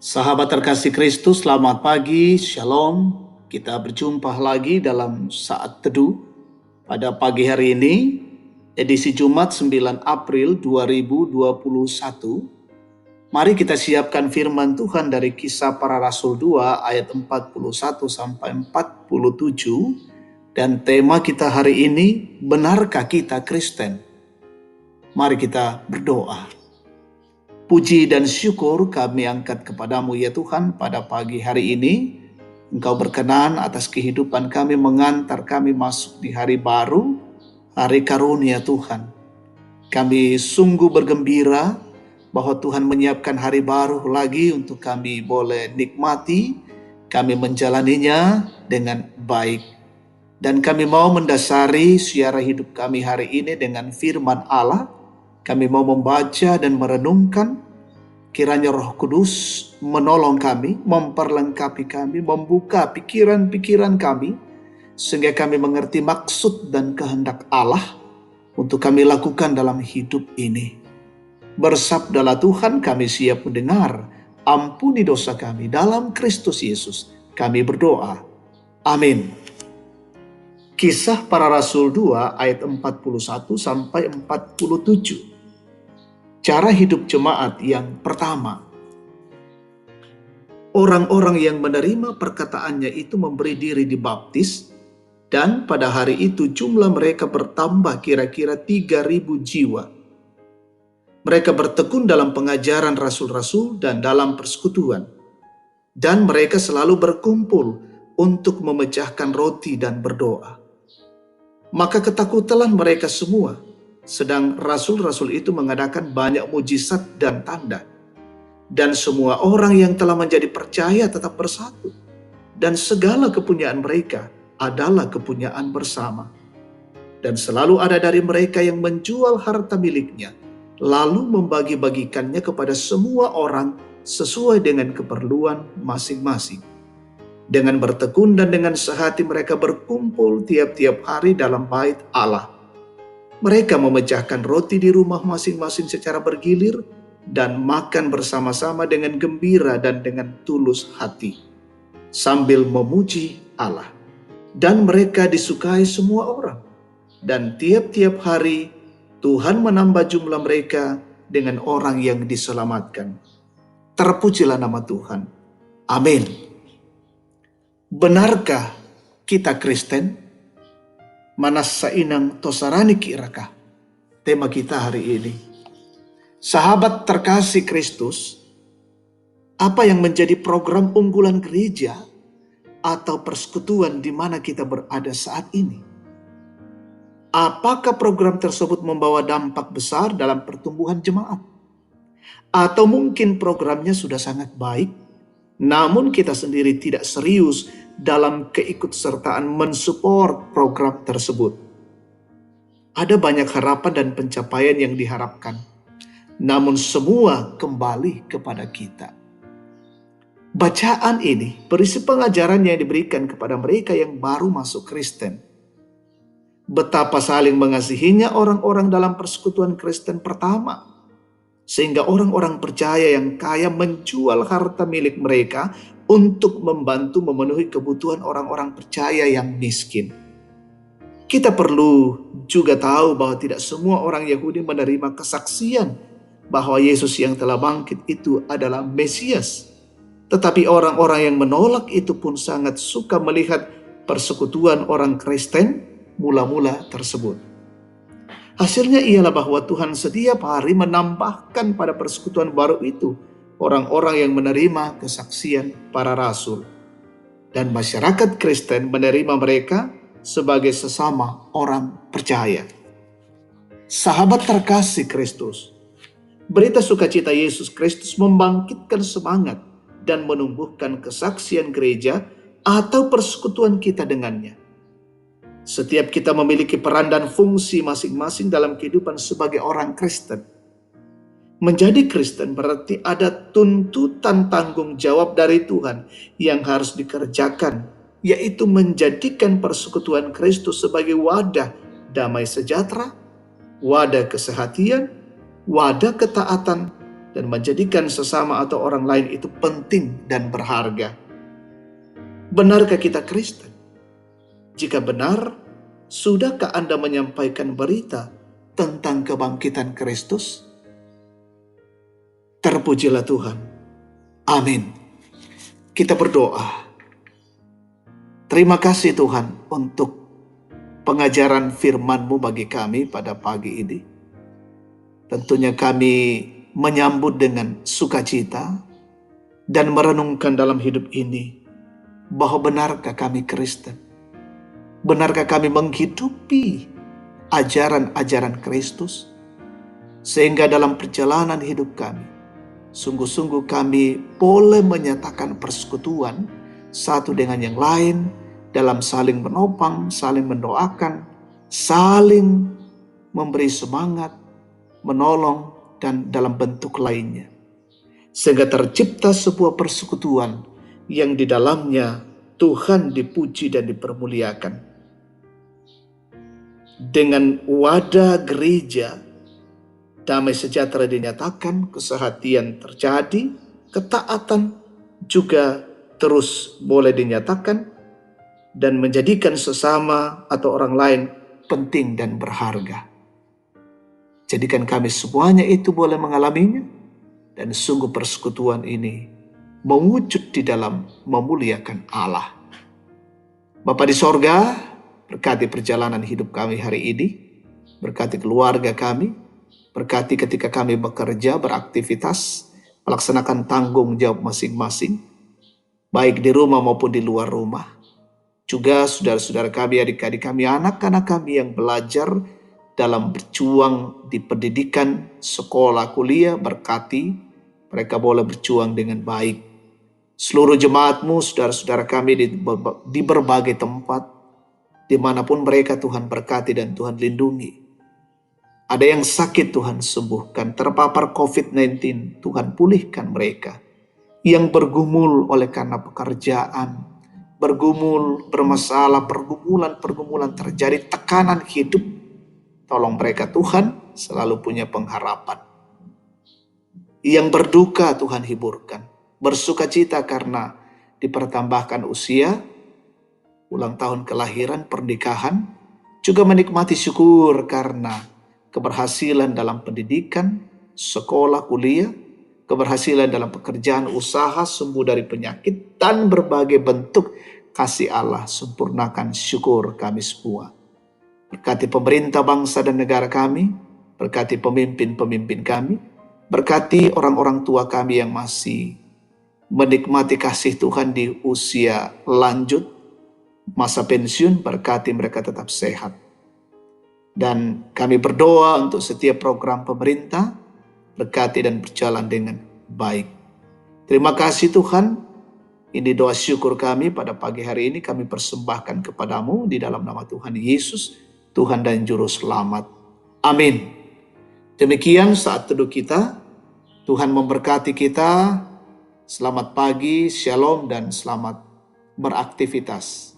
Sahabat terkasih Kristus, selamat pagi, shalom. Kita berjumpa lagi dalam saat teduh pada pagi hari ini, edisi Jumat 9 April 2021. Mari kita siapkan firman Tuhan dari Kisah Para Rasul 2 ayat 41 sampai 47. Dan tema kita hari ini, benarkah kita Kristen? Mari kita berdoa. Puji dan syukur kami angkat kepadamu ya Tuhan pada pagi hari ini. Engkau berkenan atas kehidupan kami mengantar kami masuk di hari baru, hari karunia Tuhan. Kami sungguh bergembira bahwa Tuhan menyiapkan hari baru lagi untuk kami boleh nikmati, kami menjalaninya dengan baik. Dan kami mau mendasari siara hidup kami hari ini dengan firman Allah. Kami mau membaca dan merenungkan, kiranya Roh Kudus menolong kami, memperlengkapi kami, membuka pikiran-pikiran kami, sehingga kami mengerti maksud dan kehendak Allah untuk kami lakukan dalam hidup ini. Bersabdalah Tuhan, kami siap mendengar, ampuni dosa kami dalam Kristus Yesus. Kami berdoa. Amin. Kisah Para Rasul 2 ayat 41 sampai 47. Cara hidup jemaat yang pertama. Orang-orang yang menerima perkataannya itu memberi diri dibaptis, dan pada hari itu jumlah mereka bertambah kira-kira 3.000 jiwa. Mereka bertekun dalam pengajaran rasul-rasul dan dalam persekutuan, dan mereka selalu berkumpul untuk memecahkan roti dan berdoa. Maka ketakutanlah mereka semua, sedang rasul-rasul itu mengadakan banyak mujizat dan tanda. Dan semua orang yang telah menjadi percaya tetap bersatu. Dan segala kepunyaan mereka adalah kepunyaan bersama. Dan selalu ada dari mereka yang menjual harta miliknya, lalu membagi-bagikannya kepada semua orang sesuai dengan keperluan masing-masing. Dengan bertekun dan dengan sehati mereka berkumpul tiap-tiap hari dalam bait Allah. Mereka memecahkan roti di rumah masing-masing secara bergilir dan makan bersama-sama dengan gembira dan dengan tulus hati, sambil memuji Allah. Dan mereka disukai semua orang. Dan tiap-tiap hari Tuhan menambah jumlah mereka dengan orang yang diselamatkan. Terpujilah nama Tuhan. Amin. Benarkah kita Kristen? Manas sainang tosarani kiraka. Tema kita hari ini. Sahabat terkasih Kristus, apa yang menjadi program unggulan gereja atau persekutuan di mana kita berada saat ini? Apakah program tersebut membawa dampak besar dalam pertumbuhan jemaat? Atau mungkin programnya sudah sangat baik, namun kita sendiri tidak serius dalam keikutsertaan mensupport program tersebut. Ada banyak harapan dan pencapaian yang diharapkan, namun semua kembali kepada kita. Bacaan ini berisi pengajaran yang diberikan kepada mereka yang baru masuk Kristen. Betapa saling mengasihinya orang-orang dalam persekutuan Kristen pertama, sehingga orang-orang percaya yang kaya menjual harta milik mereka untuk membantu memenuhi kebutuhan orang-orang percaya yang miskin. Kita perlu juga tahu bahwa tidak semua orang Yahudi menerima kesaksian bahwa Yesus yang telah bangkit itu adalah Mesias. Tetapi orang-orang yang menolak itu pun sangat suka melihat persekutuan orang Kristen mula-mula tersebut. Hasilnya ialah bahwa Tuhan setiap hari menambahkan pada persekutuan baru itu orang-orang yang menerima kesaksian para rasul. Dan masyarakat Kristen menerima mereka sebagai sesama orang percaya. Sahabat terkasih Kristus, berita sukacita Yesus Kristus membangkitkan semangat dan menumbuhkan kesaksian gereja atau persekutuan kita dengannya. Setiap kita memiliki peran dan fungsi masing-masing dalam kehidupan sebagai orang Kristen. Menjadi Kristen berarti ada tuntutan tanggung jawab dari Tuhan yang harus dikerjakan, yaitu menjadikan persekutuan Kristus sebagai wadah damai sejahtera, wadah kesehatian, wadah ketaatan, dan menjadikan sesama atau orang lain itu penting dan berharga. Benarkah kita Kristen? Jika benar, sudahkah Anda menyampaikan berita tentang kebangkitan Kristus? Terpujilah Tuhan. Amin. Kita berdoa. Terima kasih Tuhan untuk pengajaran firman-Mu bagi kami pada pagi ini. Tentunya kami menyambut dengan sukacita dan merenungkan dalam hidup ini bahwa benarkah kami Kristen? Benarkah kami menghidupi ajaran-ajaran Kristus? Sehingga dalam perjalanan hidup kami, sungguh-sungguh kami boleh menyatakan persekutuan satu dengan yang lain dalam saling menopang, saling mendoakan, saling memberi semangat, menolong, dan dalam bentuk lainnya. Sehingga tercipta sebuah persekutuan yang di dalamnya Tuhan dipuji dan dipermuliakan. Dengan wadah gereja, damai sejahtera dinyatakan, kesehatian terjadi, ketaatan juga terus boleh dinyatakan, dan menjadikan sesama atau orang lain penting dan berharga. Jadikan kami semuanya itu boleh mengalaminya, dan sungguh persekutuan ini mewujud di dalam memuliakan Allah. Bapa di sorga, berkati perjalanan hidup kami hari ini, berkati keluarga kami, berkati ketika kami bekerja, beraktivitas, melaksanakan tanggung jawab masing-masing, baik di rumah maupun di luar rumah. Juga saudara-saudara kami, adik-adik kami, anak-anak kami yang belajar dalam berjuang di pendidikan, sekolah, kuliah, berkati mereka boleh berjuang dengan baik. Seluruh jemaat-Mu, saudara-saudara kami di berbagai tempat, dimanapun mereka, Tuhan berkati dan Tuhan lindungi. Ada yang sakit, Tuhan sembuhkan. Terpapar COVID-19, Tuhan pulihkan mereka. Yang bergumul oleh karena pekerjaan, bergumul, bermasalah, pergumulan terjadi, tekanan hidup, tolong mereka Tuhan selalu punya pengharapan. Yang berduka Tuhan hiburkan, bersukacita karena dipertambahkan usia, ulang tahun kelahiran, pernikahan, juga menikmati syukur karena keberhasilan dalam pendidikan, sekolah, kuliah, keberhasilan dalam pekerjaan, usaha, sembuh dari penyakit, dan berbagai bentuk kasih Allah. Sempurnakan syukur kami semua. Berkati pemerintah bangsa dan negara kami, berkati pemimpin-pemimpin kami, berkati orang-orang tua kami yang masih menikmati kasih Tuhan di usia lanjut, masa pensiun, berkati mereka tetap sehat. Dan kami berdoa untuk setiap program pemerintah, berkati dan berjalan dengan baik. Terima kasih Tuhan, ini doa syukur kami pada pagi hari ini kami persembahkan kepadamu di dalam nama Tuhan Yesus, Tuhan dan Juru Selamat. Amin. Demikian saat teduh kita, Tuhan memberkati kita. Selamat pagi, shalom, dan selamat beraktivitas.